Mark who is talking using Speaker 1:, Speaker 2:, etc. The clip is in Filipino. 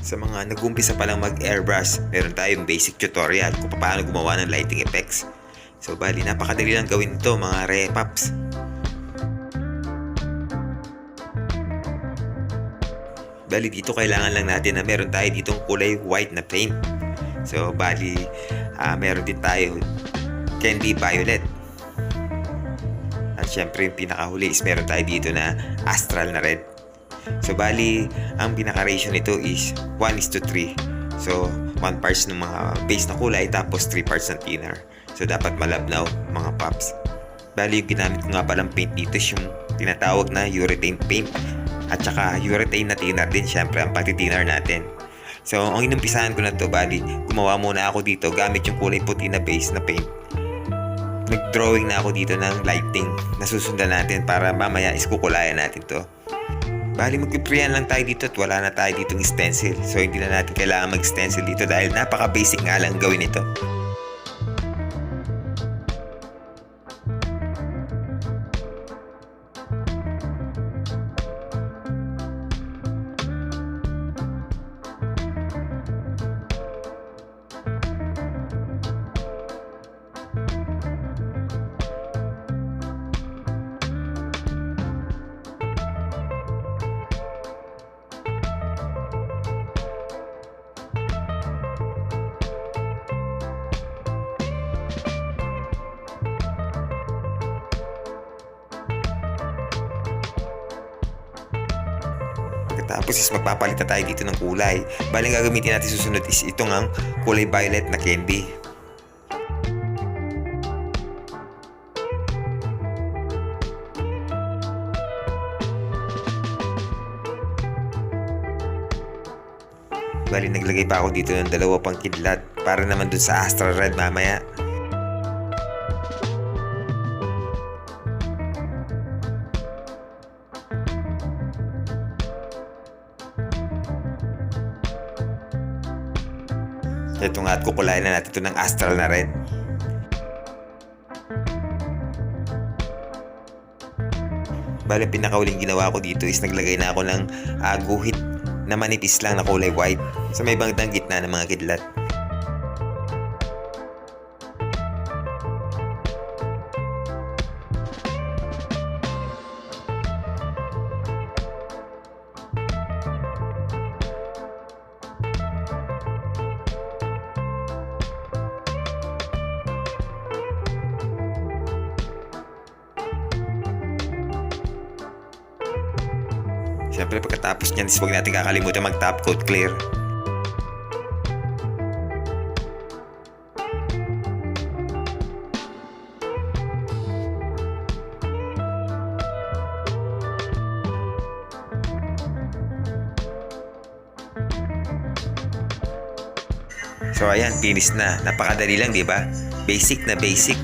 Speaker 1: Sa mga nag-umpisa pa lang mag-airbrush, meron tayong basic tutorial kung paano gumawa ng lighting effects. So bali, napakadali lang gawin ito mga repaps. Bali dito kailangan lang natin na meron tayo ditong kulay white na paint. So bali, meron din tayo candy violet. At syempre yung pinakahuli is meron tayo dito na astral na red. So bali, ang pinaka-ratio nito is 1:3. So 1 parts ng mga base na kulay tapos 3 parts ng thinner. So dapat malabnaw mga paps. Bali yung ginamit ko nga palang paint dito is yung tinatawag na urethane paint. At saka urethane na thinner din syempre ang pati-thinner natin. So ang inumpisahan ko na to, bali gumawa muna ako dito gamit yung kulay puti na base na paint. Nag-drawing na ako dito ng lighting na susundan natin para mamaya is kukulayan natin to. Bali mag-prean lang tayo dito at wala na tayo ditong stencil. So hindi na natin kailangan mag-stencil dito dahil napaka-basic nga lang gawin ito. Tapos is magpapalit na tayo dito ng kulay. Bali ang gagamitin natin susunod is itong ang kulay violet na candy. Bali naglagay pa ako dito ng dalawa pang kidlat para naman dun sa astral red mamaya. Ito nga at kukulayan na natin ito ng astral na red. Bali, pinakauling ginawa ko dito is naglagay na ako ng guhit na manipis lang na kulay white sa may bandang gitna ng mga kidlat. Siyempre pagkatapos niyan is huwag natin kakalimutan mag top coat clear. So ayan, finish na. Napakadali lang, 'di ba? Basic na basic.